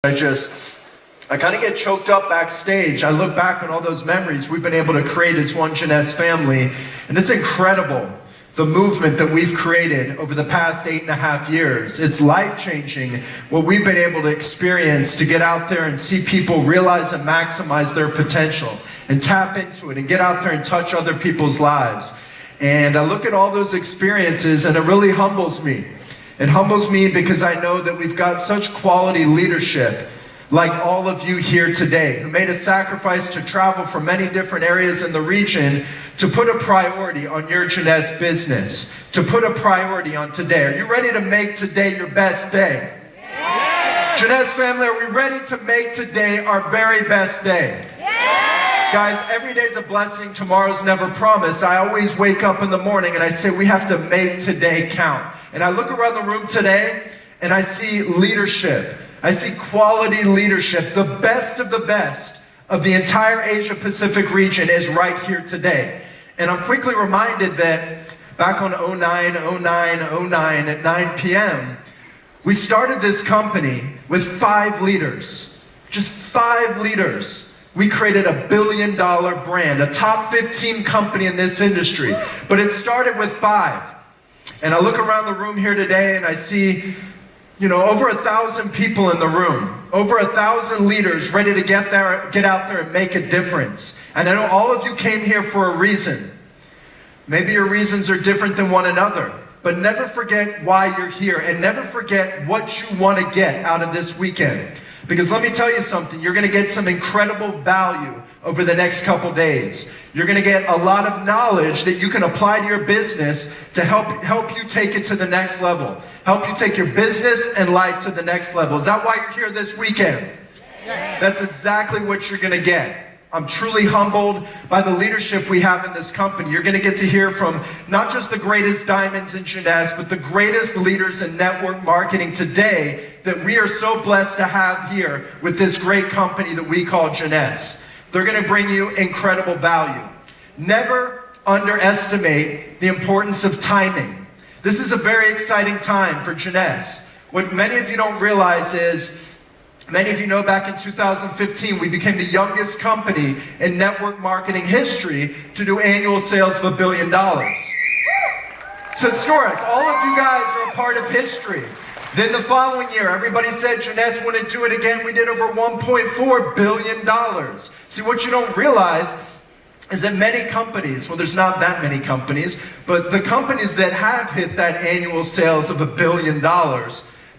I kind of get choked up backstage. I look back on all those memories we've been able to create as one Jeunesse family, and it's incredible, the movement that we've created over the past 8.5 years. It's life-changing what we've been able to experience, to get out there and see people realize and maximize their potential and tap into it and get out there and touch other people's lives. And I look at all those experiences and it really humbles me. It humbles me because I know that we've got such quality leadership, like all of you here today, who made a sacrifice to travel from many different areas in the region to put a priority on your Jeunesse business, to put a priority on today. Are you ready to make today your best day? Yeah. Jeunesse family, are we ready to make today our very best day? Yeah. Guys, every day's a blessing, tomorrow's never promised. I always wake up in the morning and I say we have to make today count. And I look around the room today and I see leadership. I see quality leadership. The best of the entire Asia Pacific region is right here today. And I'm quickly reminded that back on 09 at 9 p.m., we started this company with 5 leaders. Just 5 leaders. We created a $1 billion brand, a top 15 company in this industry. But it started with 5. And I look around the room here today and I see, over 1,000 people in the room, over 1,000 leaders ready to get out there and make a difference. And I know all of you came here for a reason. Maybe your reasons are different than one another, but never forget why you're here and never forget what you want to get out of this weekend. Because let me tell you something, you're going to get some incredible value over the next couple days. You're going to get a lot of knowledge that you can apply to your business to help you take it to the next level. Help you take your business and life to the next level. Is that why you're here this weekend? Yes. That's exactly what you're going to get. I'm truly humbled by the leadership we have in this company. You're going to get to hear from not just the greatest diamonds in Jeunesse, but the greatest leaders in network marketing today that we are so blessed to have here with this great company that we call Jeunesse. They're going to bring you incredible value. Never underestimate the importance of timing. This is a very exciting time for Jeunesse. What many of you don't realize is, many of you know back in 2015, we became the youngest company in network marketing history to do annual sales of $1 billion. It's historic. All of you guys are a part of history. Then the following year, everybody said Jeunesse wouldn't do it again. We did over $1.4 billion. See, what you don't realize is that many companies, well, there's not that many companies, but the companies that have hit that annual sales of $1 billion,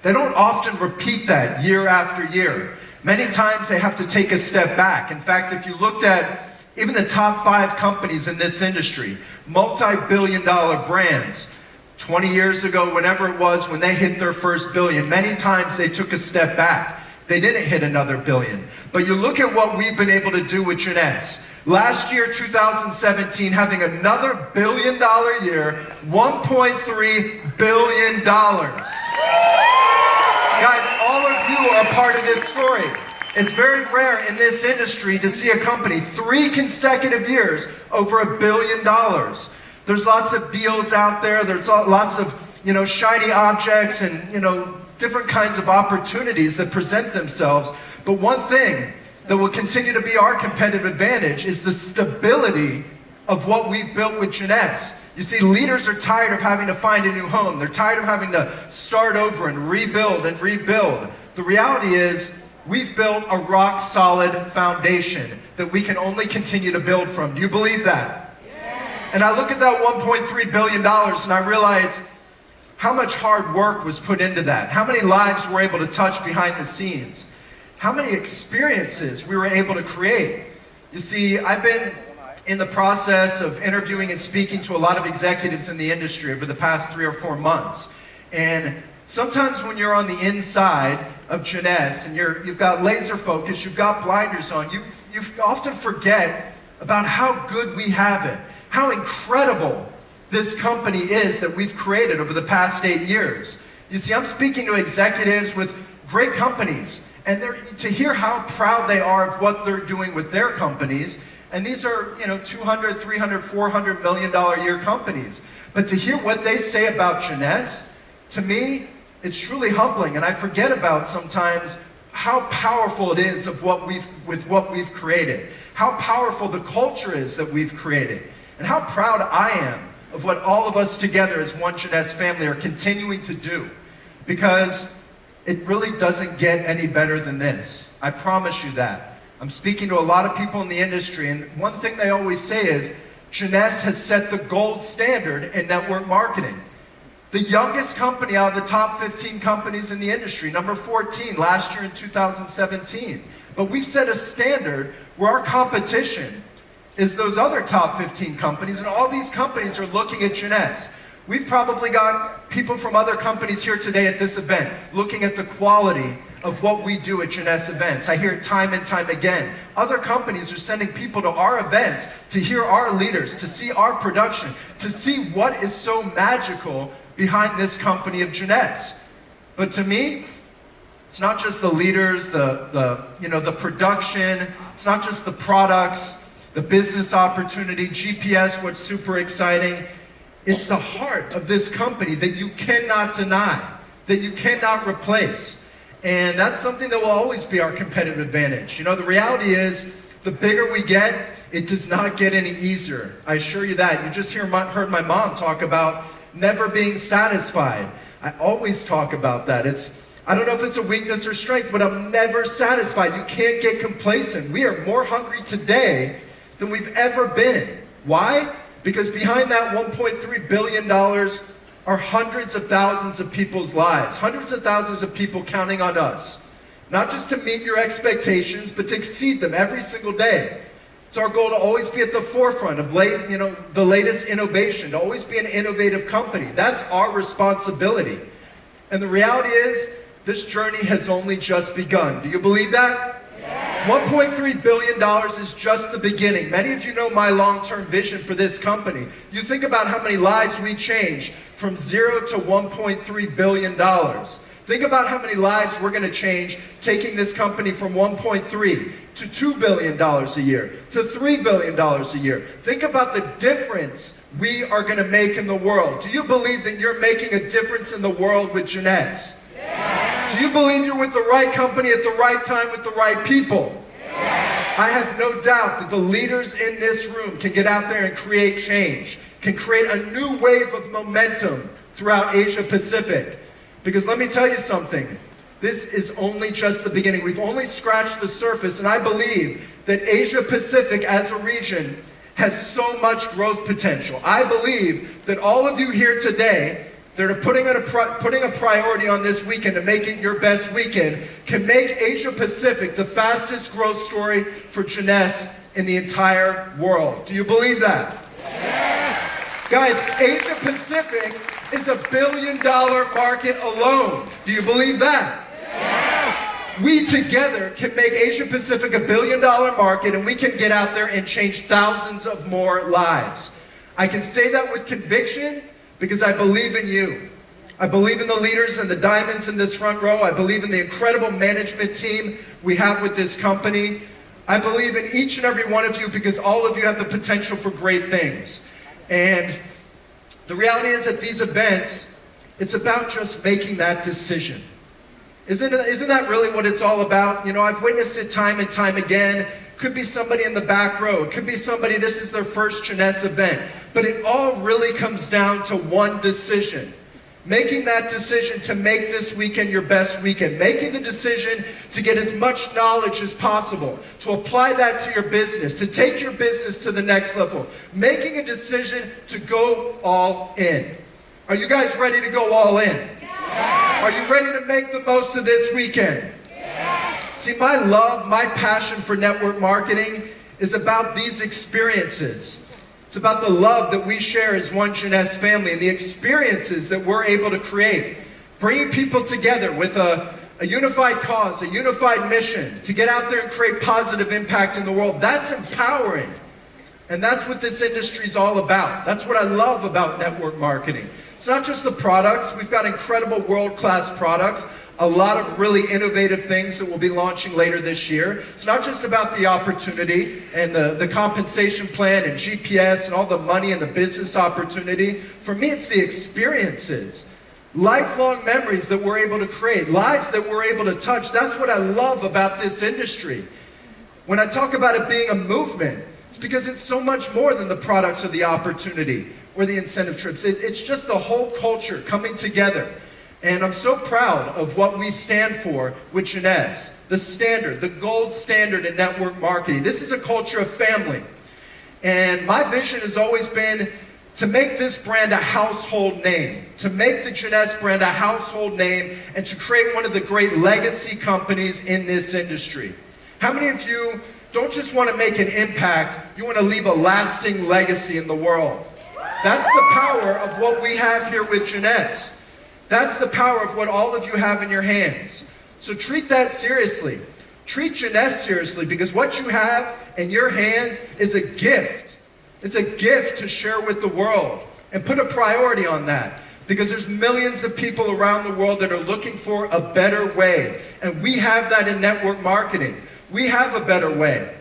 they don't often repeat that year after year. Many times they have to take a step back. In fact, if you looked at even the top 5 companies in this industry, multi-billion-dollar brands, 20 years ago, whenever it was, when they hit their first billion, many times they took a step back. They didn't hit another billion. But you look at what we've been able to do with Jeunesse. Last year, 2017, having another $1 billion year, $1.3 billion. Guys, all of you are part of this story. It's very rare in this industry to see a company 3 consecutive years over $1 billion. There's lots of deals out there. There's lots of, shiny objects and, different kinds of opportunities that present themselves. But one thing that will continue to be our competitive advantage is the stability of what we've built with Jeunesse. You see, leaders are tired of having to find a new home. They're tired of having to start over and rebuild and rebuild. The reality is, we've built a rock-solid foundation that we can only continue to build from. Do you believe that? And I look at that $1.3 billion and I realize how much hard work was put into that. How many lives we're able to touch behind the scenes. How many experiences we were able to create. You see, I've been in the process of interviewing and speaking to a lot of executives in the industry over the past 3 or 4 months. And sometimes when you're on the inside of Jeunesse and you've got laser focus, you've got blinders on, you often forget about how good we have it. How incredible this company is that we've created over the past 8 years. You see, I'm speaking to executives with great companies, and to hear how proud they are of what they're doing with their companies, and these are, $200, $300, $400 million a year companies. But to hear what they say about Jeunesse, to me, it's truly humbling, and I forget about sometimes how powerful it is with what we've created, how powerful the culture is that we've created, and how proud I am of what all of us together as One Jeunesse family are continuing to do, because it really doesn't get any better than this. I promise you that. I'm speaking to a lot of people in the industry, and one thing they always say is, Jeunesse has set the gold standard in network marketing. The youngest company out of the top 15 companies in the industry, number 14 last year in 2017. But we've set a standard where our competition is those other top 15 companies, and all these companies are looking at Jeunesse. We've probably got people from other companies here today at this event looking at the quality of what we do at Jeunesse events. I hear it time and time again. Other companies are sending people to our events to hear our leaders, to see our production, to see what is so magical behind this company of Jeunesse. But to me, it's not just the leaders, the production, it's not just the products, the business opportunity, GPS, what's super exciting. It's the heart of this company that you cannot deny, that you cannot replace. And that's something that will always be our competitive advantage. The reality is, the bigger we get, it does not get any easier. I assure you that. You just heard my mom talk about never being satisfied. I always talk about that. I don't know if it's a weakness or strength, but I'm never satisfied. You can't get complacent. We are more hungry today than we've ever been. Why? Because behind that $1.3 billion are hundreds of thousands of people's lives, hundreds of thousands of people counting on us, not just to meet your expectations, but to exceed them every single day. It's our goal to always be at the forefront of the latest innovation, to always be an innovative company. That's our responsibility. And the reality is, this journey has only just begun. Do you believe that? Yes. $1.3 billion is just the beginning. Many of you know my long-term vision for this company. You think about how many lives we changed from 0 to $1.3 billion. Think about how many lives we're going to change taking this company from 1.3 to $2 billion a year, to $3 billion a year. Think about the difference we are going to make in the world. Do you believe that you're making a difference in the world with Jeunesse? Yes. Do you believe you're with the right company at the right time with the right people? Yes. I have no doubt that the leaders in this room can get out there and create change, can create a new wave of momentum throughout Asia Pacific. Because let me tell you something, this is only just the beginning. We've only scratched the surface, and I believe that Asia Pacific as a region has so much growth potential. I believe that all of you here today that are putting a priority on this weekend to make it your best weekend can make Asia Pacific the fastest growth story for Jeunesse in the entire world. Do you believe that? Yes. Guys, Asia Pacific is $1 billion market alone. Do you believe that? Yes. We together can make Asia Pacific $1 billion market, and we can get out there and change thousands of more lives. I can say that with conviction because I believe in you. I believe in the leaders and the diamonds in this front row. I believe in the incredible management team we have with this company. I believe in each and every one of you because all of you have the potential for great things. And the reality is at these events, it's about just making that decision. Isn't that really what it's all about? I've witnessed it time and time again. Could be somebody in the back row. It could be somebody, this is their first Jeunesse event. But it all really comes down to one decision. Making that decision to make this weekend your best weekend. Making the decision to get as much knowledge as possible. To apply that to your business. To take your business to the next level. Making a decision to go all in. Are you guys ready to go all in? Yes. Are you ready to make the most of this weekend? Yes. See, my love, my passion for network marketing is about these experiences. It's about the love that we share as One Jeunesse family and the experiences that we're able to create. Bringing people together with a unified cause, a unified mission to get out there and create positive impact in the world. That's empowering. And that's what this industry is all about. That's what I love about network marketing. It's not just the products. We've got incredible world-class products. A lot of really innovative things that we'll be launching later this year. It's not just about the opportunity and the compensation plan and GPS and all the money and the business opportunity. For me, it's the experiences. lifelong memories that we're able to create, lives that we're able to touch. That's what I love about this industry. When I talk about it being a movement, it's because it's so much more than the products or the opportunity or the incentive trips. It's just the whole culture coming together. And I'm so proud of what we stand for with Jeunesse, the standard, the gold standard in network marketing. This is a culture of family. And my vision has always been to make this brand a household name, to make the Jeunesse brand a household name, and to create one of the great legacy companies in this industry. How many of you don't just want to make an impact, you want to leave a lasting legacy in the world? That's the power of what we have here with Jeunesse. That's the power of what all of you have in your hands. So treat that seriously. Treat Jeunesse seriously, because what you have in your hands is a gift. It's a gift to share with the world, and put a priority on that, because there's millions of people around the world that are looking for a better way. And we have that in network marketing. We have a better way.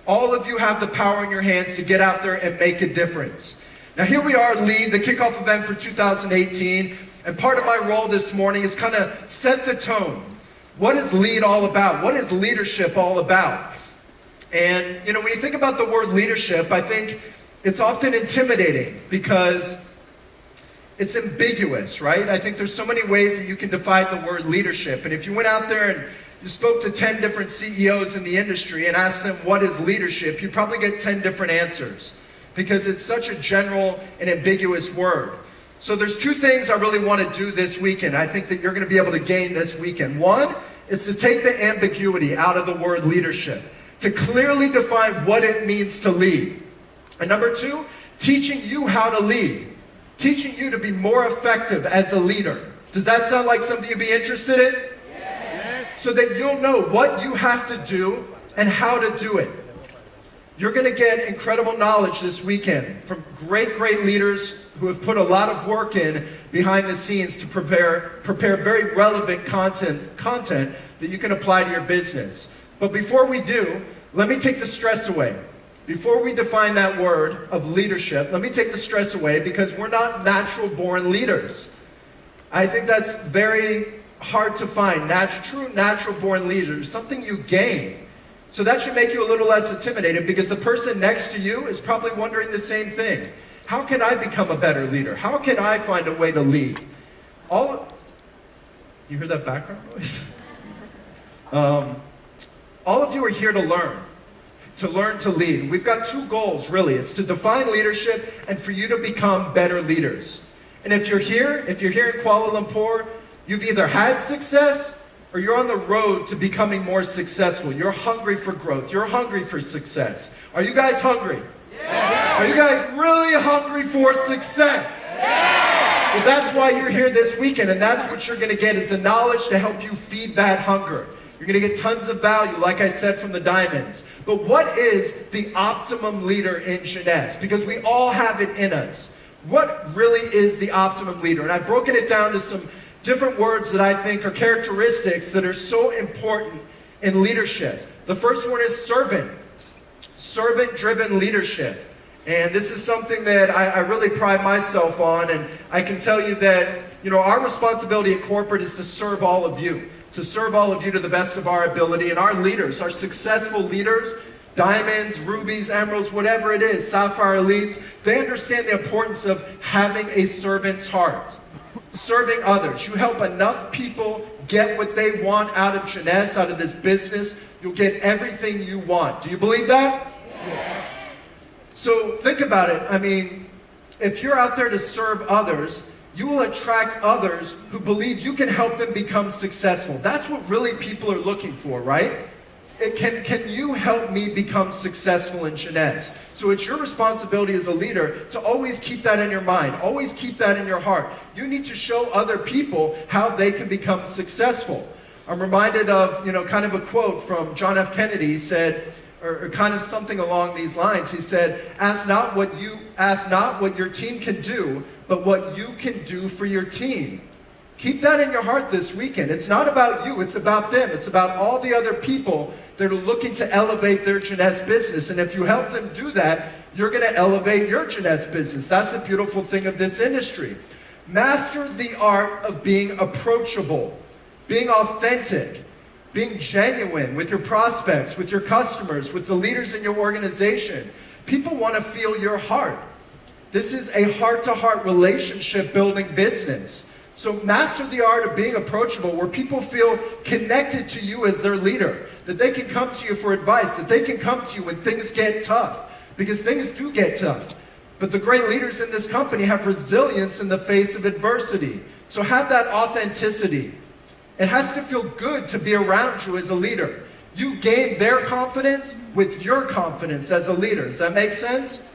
All of you have the power in your hands to get out there and make a difference. Now here we are, Lead, the kickoff event for 2018. And part of my role this morning is kind of set the tone. What is Lead all about? What is leadership all about? And when you think about the word leadership, I think it's often intimidating because it's ambiguous, right? I think there's so many ways that you can define the word leadership. And if you went out there and you spoke to 10 different CEOs in the industry and asked them what is leadership, you'd probably get 10 different answers, because it's such a general and ambiguous word. So there's two things I really want to do this weekend. I think that you're going to be able to gain this weekend. One, it's to take the ambiguity out of the word leadership, to clearly define what it means to lead. And number two, teaching you how to lead, teaching you to be more effective as a leader. Does that sound like something you'd be interested in? Yes. So that you'll know what you have to do and how to do it. You're going to get incredible knowledge this weekend from great leaders who have put a lot of work in behind the scenes to prepare very relevant content that you can apply to your business. But before we do, let me take the stress away. Before we define that word of leadership, let me take the stress away, because we're not natural-born leaders. I think that's very hard to find. True natural-born leaders, something you gain. So that should make you a little less intimidated, because the person next to you is probably wondering the same thing. How can I become a better leader? How can I find a way to lead? You hear that background noise? All of you are here to learn to lead. We've got two goals, really. It's to define leadership and for you to become better leaders. And if you're here in Kuala Lumpur, you've either had success or you're on the road to becoming more successful. You're hungry for growth. You're hungry for success. Are you guys hungry? Yes. Are you guys really hungry for success? Yes. Well, that's why you're here this weekend, and that's what you're going to get, is the knowledge to help you feed that hunger. You're going to get tons of value, like I said, from the diamonds. But what is the optimum leader in Jeunesse? Because we all have it in us. What really is the optimum leader? And I've broken it down to some different words that I think are characteristics that are so important in leadership. The first one is servant. Servant-driven leadership. And this is something that I really pride myself on. And I can tell you that, our responsibility at corporate is to serve all of you. To serve all of you to the best of our ability. And our leaders, our successful leaders, diamonds, rubies, emeralds, whatever it is, sapphire elites, they understand the importance of having a servant's heart. Serving others. You help enough people get what they want out of Jeunesse, out of this business, you'll get everything you want. Do you believe that? Yes. So think about it. I mean, if you're out there to serve others, you will attract others who believe you can help them become successful. That's what really people are looking for, right? Can you help me become successful in Jeunesse? So it's your responsibility as a leader to always keep that in your mind. Always keep that in your heart. You need to show other people how they can become successful. I'm reminded of, kind of a quote from John F. Kennedy. He said, or kind of something along these lines. He said, ask not what your team can do, but what you can do for your team. Keep that in your heart this weekend. It's not about you, it's about them. It's about all the other people that are looking to elevate their Jeunesse business. And if you help them do that, you're going to elevate your Jeunesse business. That's the beautiful thing of this industry. Master the art of being approachable, being authentic, being genuine with your prospects, with your customers, with the leaders in your organization. People want to feel your heart. This is a heart-to-heart relationship building business. So master the art of being approachable, where people feel connected to you as their leader, that they can come to you for advice, that they can come to you when things get tough, because things do get tough. But the great leaders in this company have resilience in the face of adversity. So have that authenticity. It has to feel good to be around you as a leader. You gain their confidence with your confidence as a leader. Does that make sense?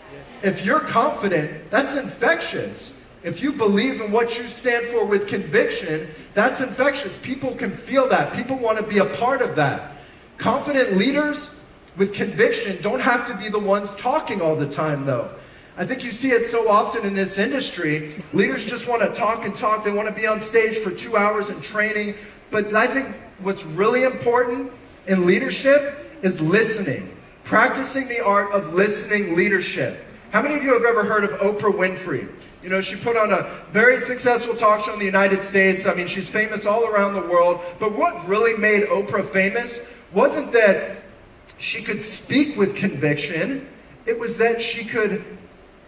If you're confident, that's infectious. If you believe in what you stand for with conviction, that's infectious. People can feel that. People want to be a part of that. Confident leaders with conviction don't have to be the ones talking all the time, though. I think you see it so often in this industry. Leaders just want to talk and talk. They want to be on stage for 2 hours in training. But I think what's really important in leadership is listening. Practicing the art of listening leadership. How many of you have ever heard of Oprah Winfrey? You know, she put on a very successful talk show in the United States. I mean, she's famous all around the world. But what really made Oprah famous wasn't that she could speak with conviction. It was that she could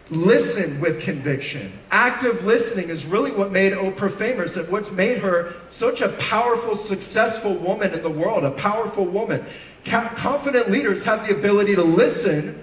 listen with conviction. Active listening is really what made Oprah famous and what's made her such a powerful, successful woman in the world, a powerful woman. Confident leaders have the ability to listen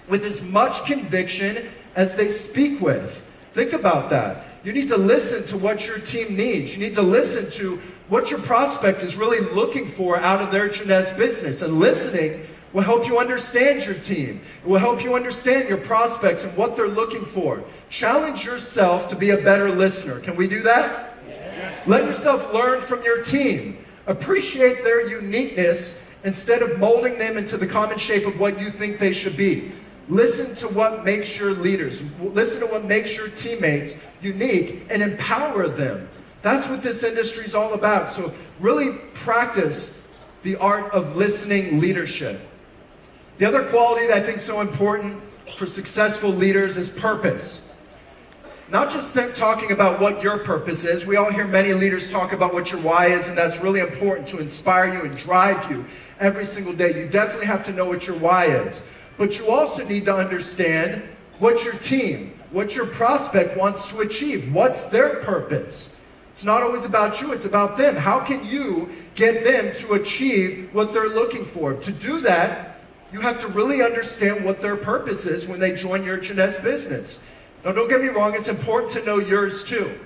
with as much conviction as they speak with. Think about that. You need to listen to what your team needs. You need to listen to what your prospect is really looking for out of their Jeunesse business. And listening will help you understand your team. It will help you understand your prospects and what they're looking for. Challenge yourself to be a better listener. Can we do that? Yes. Let yourself learn from your team. Appreciate their uniqueness instead of molding them into the common shape of what you think they should be. Listen to what makes your leaders, listen to what makes your teammates unique, and empower them. That's what this industry is all about. So really practice the art of listening leadership. The other quality that I think is so important for successful leaders is purpose. Not just talking about what your purpose is. We all hear many leaders talk about what your why is, and that's really important to inspire you and drive you every single day. You definitely have to know what your why is. But you also need to understand what your team, what your prospect wants to achieve. What's their purpose? It's not always about you, it's about them. How can you get them to achieve what they're looking for? To do that, you have to really understand what their purpose is when they join your Jeunesse business. Now, don't get me wrong, it's important to know yours too.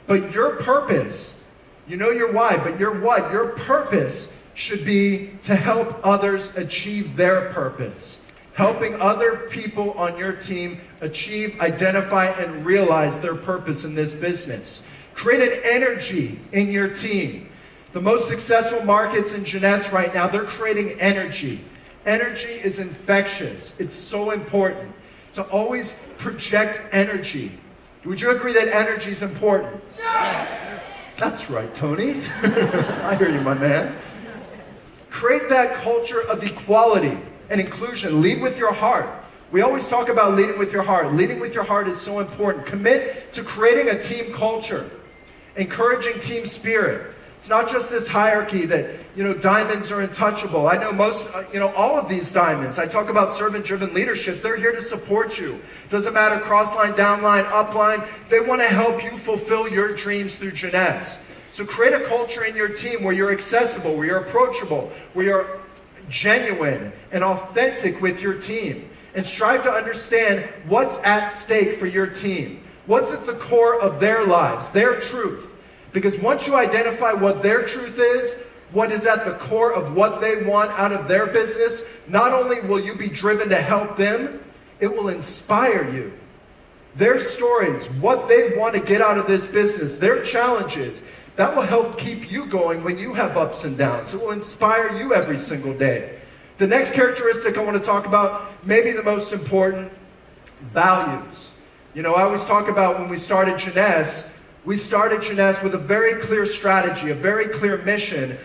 But your purpose, you know your why, but your what? Your purpose should be to help others achieve their purpose. Helping other people on your team achieve, identify, and realize their purpose in this business. Create an energy in your team. The most successful markets in Jeunesse right now, they're creating energy. Energy is infectious. It's so important to always project energy. Would you agree that energy is important? Yes! That's right, Tony. I hear you, my man. Create that culture of equality and inclusion. Lead with your heart. We always talk about leading with your heart. Leading with your heart is so important. Commit to creating a team culture, encouraging team spirit. It's not just this hierarchy that, diamonds are untouchable. I know most, all of these diamonds. I talk about servant-driven leadership. They're here to support you. Doesn't matter cross-line, down-line, up-line. They want to help you fulfill your dreams through Jeunesse. So create a culture in your team where you're accessible, where you're approachable, where you're genuine and authentic with your team, and strive to understand what's at stake for your team. What's at the core of their lives, their truth. Because once you identify what their truth is, what is at the core of what they want out of their business, not only will you be driven to help them, it will inspire you. Their stories, what they want to get out of this business, their challenges, that will help keep you going when you have ups and downs. It will inspire you every single day. The next characteristic I want to talk about, maybe the most important, values. I always talk about when we started Jeunesse with a very clear strategy, a very clear mission,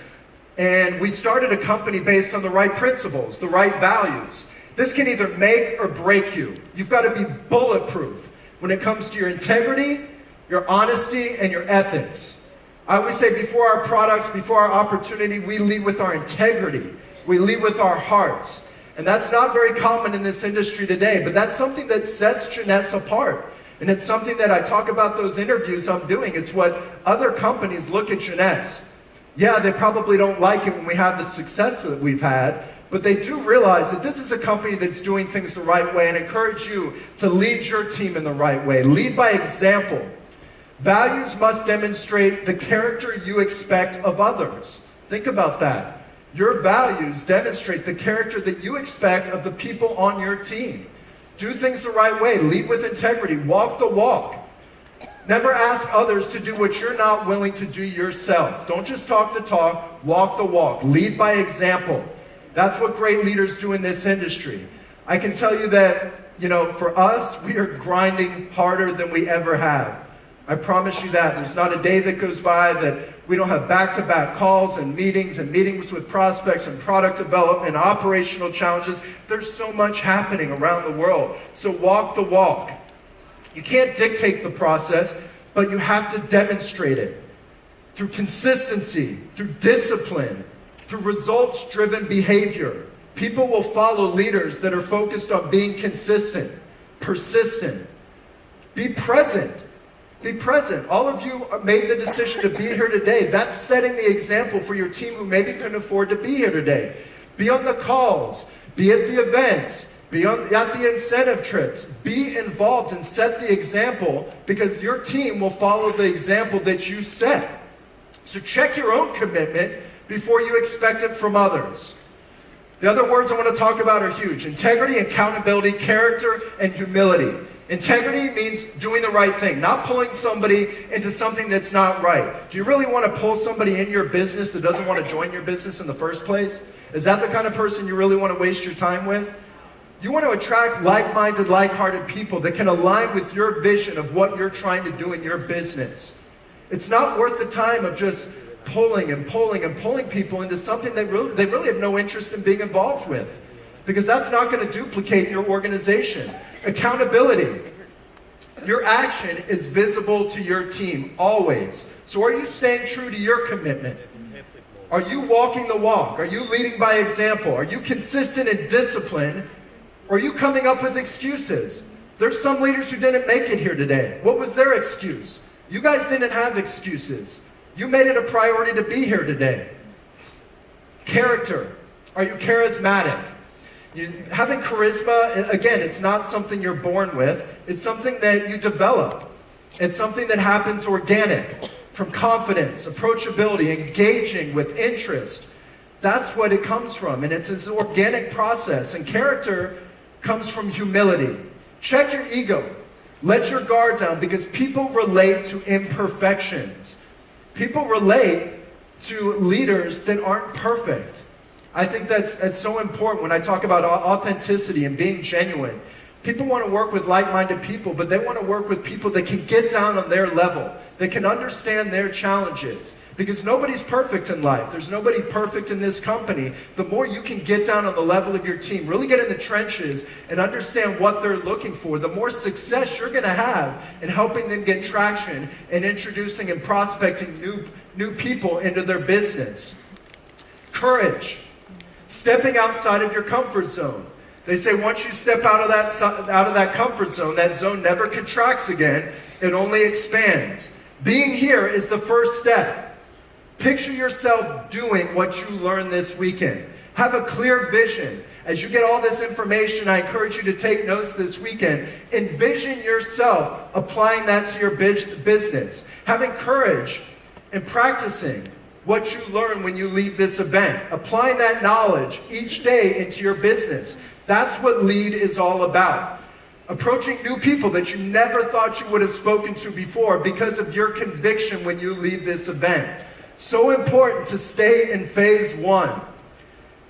and we started a company based on the right principles, the right values. This can either make or break you. You've got to be bulletproof when it comes to your integrity, your honesty, and your ethics. I always say before our products, before our opportunity, we lead with our integrity. We lead with our hearts. And that's not very common in this industry today, but that's something that sets Jeunesse apart. And it's something that I talk about those interviews I'm doing. It's what other companies look at Jeunesse. Yeah, they probably don't like it when we have the success that we've had, but they do realize that this is a company that's doing things the right way, and encourage you to lead your team in the right way. Lead by example. Values must demonstrate the character you expect of others. Think about that. Your values demonstrate the character that you expect of the people on your team. Do things the right way. Lead with integrity. Walk the walk. Never ask others to do what you're not willing to do yourself. Don't just talk the talk, walk the walk. Lead by example. That's what great leaders do in this industry. I can tell you that, for us, we are grinding harder than we ever have. I promise you that. There's not a day that goes by that we don't have back-to-back calls and meetings with prospects and product development and operational challenges. There's so much happening around the world. So walk the walk. You can't dictate the process, but you have to demonstrate it through consistency, through discipline, through results-driven behavior. People will follow leaders that are focused on being consistent, persistent. Be present. Be present. All of you made the decision to be here today. That's setting the example for your team who maybe couldn't afford to be here today. Be on the calls. Be at the events. Be at the incentive trips. Be involved and set the example, because your team will follow the example that you set. So check your own commitment before you expect it from others. The other words I want to talk about are huge. Integrity, accountability, character, and humility. Integrity means doing the right thing, not pulling somebody into something that's not right. Do you really want to pull somebody in your business that doesn't want to join your business in the first place? Is that the kind of person you really want to waste your time with? You want to attract like-minded, like-hearted people that can align with your vision of what you're trying to do in your business. It's not worth the time of just pulling people into something they really have no interest in being involved with, because that's not going to duplicate your organization. Accountability. Your action is visible to your team, always. So are you staying true to your commitment? Are you walking the walk? Are you leading by example? Are you consistent and disciplined? Or are you coming up with excuses? There's some leaders who didn't make it here today. What was their excuse? You guys didn't have excuses. You made it a priority to be here today. Character. Are you charismatic? Having charisma, again, it's not something you're born with. It's something that you develop. It's something that happens organic, from confidence, approachability, engaging with interest. That's what it comes from, and it's an organic process. And character comes from humility. Check your ego. Let your guard down, because people relate to imperfections. People relate to leaders that aren't perfect. I think that's so important when I talk about authenticity and being genuine. People want to work with like-minded people, but they want to work with people that can get down on their level, that can understand their challenges. Because nobody's perfect in life. There's nobody perfect in this company. The more you can get down on the level of your team, really get in the trenches and understand what they're looking for, the more success you're going to have in helping them get traction and introducing and prospecting new people into their business. Courage. Stepping outside of your comfort zone. They say once you step out of that comfort zone, that zone never contracts again. It only expands. Being here is the first step. Picture yourself doing what you learned this weekend. Have a clear vision. As you get all this information, I encourage you to take notes this weekend. Envision yourself applying that to your business. Having courage and practicing what you learn when you leave this event. Applying that knowledge each day into your business. That's what lead is all about. Approaching new people that you never thought you would have spoken to before because of your conviction when you leave this event. So important to stay in phase one.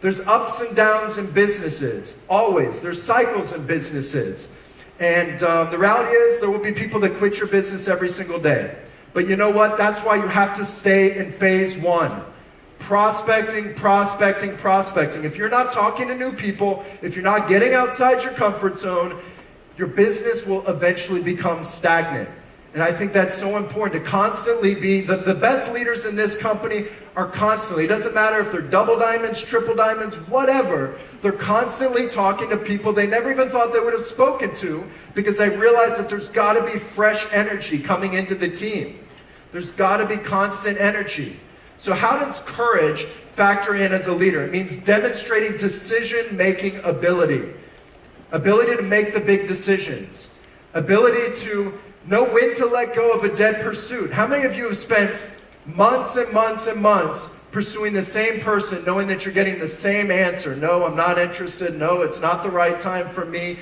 There's ups and downs in businesses, always. There's cycles in businesses. And the reality is there will be people that quit your business every single day. But you know what? That's why you have to stay in phase one. Prospecting, prospecting, prospecting. If you're not talking to new people, if you're not getting outside your comfort zone, your business will eventually become stagnant. And I think that's so important to constantly be, the best leaders in this company are constantly, it doesn't matter if they're double diamonds, triple diamonds, whatever, they're constantly talking to people they never even thought they would have spoken to because they realize that there's got to be fresh energy coming into the team. There's got to be constant energy. So how does courage factor in as a leader? It means demonstrating decision-making ability. Ability to make the big decisions. Ability to know when to let go of a dead pursuit. How many of you have spent months and months and months pursuing the same person, knowing that you're getting the same answer? No, I'm not interested. No, it's not the right time for me.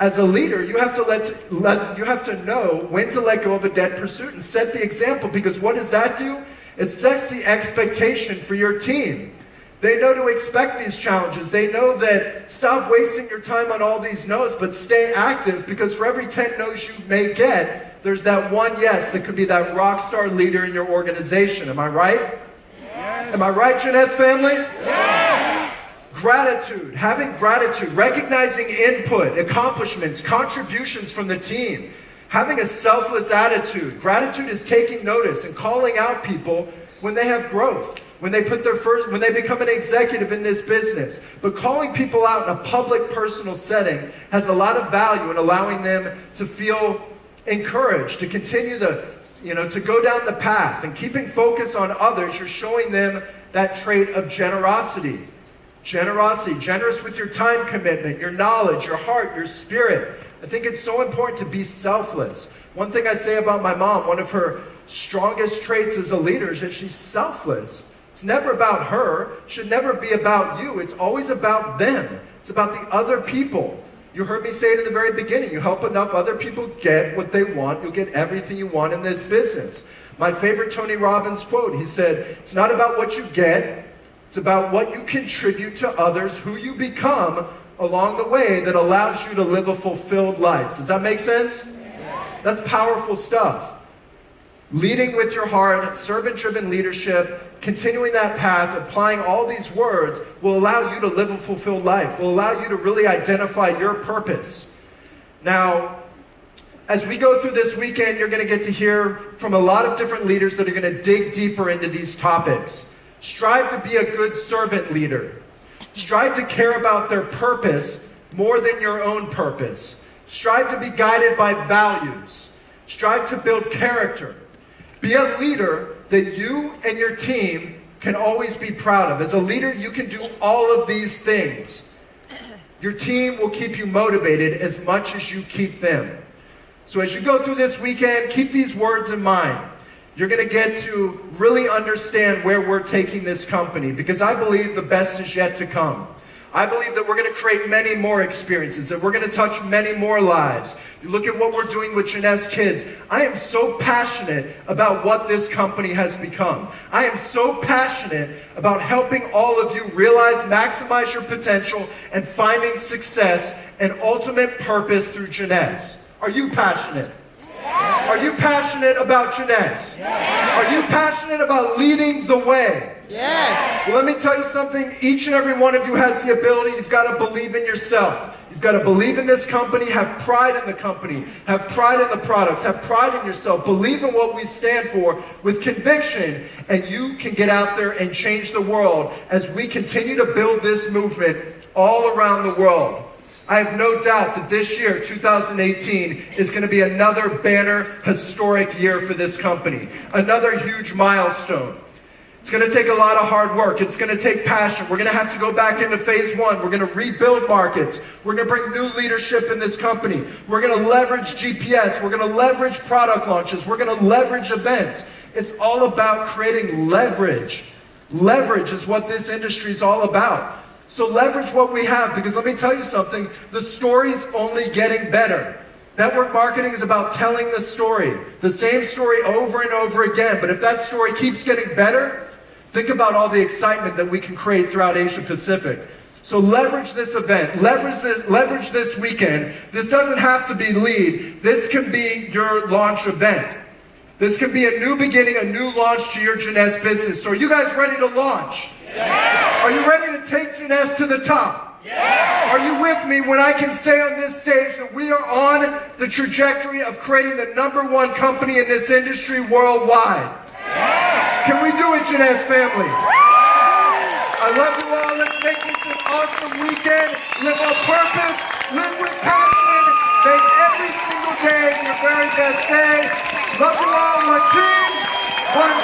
As a leader, you have to you have to know when to let go of a dead pursuit and set the example, because what does that do? It sets the expectation for your team. They know to expect these challenges. They know that stop wasting your time on all these no's, but stay active, because for every 10 no's you may get, there's that one yes that could be that rock star leader in your organization. Am I right? Yes. Am I right, Jeunesse family? Yes. Gratitude, having gratitude, recognizing input, accomplishments, contributions from the team, having a selfless attitude. Gratitude is taking notice and calling out people when they have growth. When they become an executive in this business. But calling people out in a public, personal setting has a lot of value in allowing them to feel encouraged, to continue to go down the path. And keeping focus on others, you're showing them that trait of generosity. Generosity, generous with your time commitment, your knowledge, your heart, your spirit. I think it's so important to be selfless. One thing I say about my mom, one of her strongest traits as a leader is that she's selfless. It's never about her. It should never be about you. It's always about them. It's about the other people. You heard me say it in the very beginning. You help enough other people get what they want, you'll get everything you want in this business. My favorite Tony Robbins quote, he said, it's not about what you get, it's about what you contribute to others, who you become along the way that allows you to live a fulfilled life. Does that make sense? That's powerful stuff. Leading with your heart, servant-driven leadership, continuing that path, applying all these words will allow you to live a fulfilled life, will allow you to really identify your purpose. Now, as we go through this weekend, you're going to get to hear from a lot of different leaders that are going to dig deeper into these topics. Strive to be a good servant leader. Strive to care about their purpose more than your own purpose. Strive to be guided by values. Strive to build character. Be a leader that you and your team can always be proud of. As a leader, you can do all of these things. Your team will keep you motivated as much as you keep them. So as you go through this weekend, keep these words in mind. You're going to get to really understand where we're taking this company, because I believe the best is yet to come. I believe that we're going to create many more experiences, that we're going to touch many more lives. You look at what we're doing with Jeunesse Kids. I am so passionate about what this company has become. I am so passionate about helping all of you realize, maximize your potential, and finding success and ultimate purpose through Jeunesse. Are you passionate? Yes. Are you passionate about Jeunesse? Yes. Are you passionate about leading the way? Yes. Well, let me tell you something. Each and every one of you has the ability. You've got to believe in yourself. You've got to believe in this company, have pride in the company, have pride in the products, have pride in yourself, believe in what we stand for with conviction, and you can get out there and change the world as we continue to build this movement all around the world. I have no doubt that this year, 2018, is going to be another banner, historic year for this company. Another huge milestone. It's going to take a lot of hard work. It's going to take passion. We're going to have to go back into phase one. We're going to rebuild markets. We're going to bring new leadership in this company. We're going to leverage GPS. We're going to leverage product launches. We're going to leverage events. It's all about creating leverage. Leverage is what this industry is all about. So leverage what we have, because let me tell you something, the story's only getting better. Network marketing is about telling the story, the same story over and over again. But if that story keeps getting better, think about all the excitement that we can create throughout Asia Pacific. So leverage this event, leverage this weekend. This doesn't have to be lead. This can be your launch event. This can be a new beginning, a new launch to your Jeunesse business. So are you guys ready to launch? Yeah. Are you ready to take Jeunesse to the top? Yeah. Are you with me when I can say on this stage that we are on the trajectory of creating the #1 company in this industry worldwide? Can we do it, Jeunesse family? I love you all. Let's make this an awesome weekend. Live on purpose. Live with passion. Make every single day your very best day. Love you all. One team. One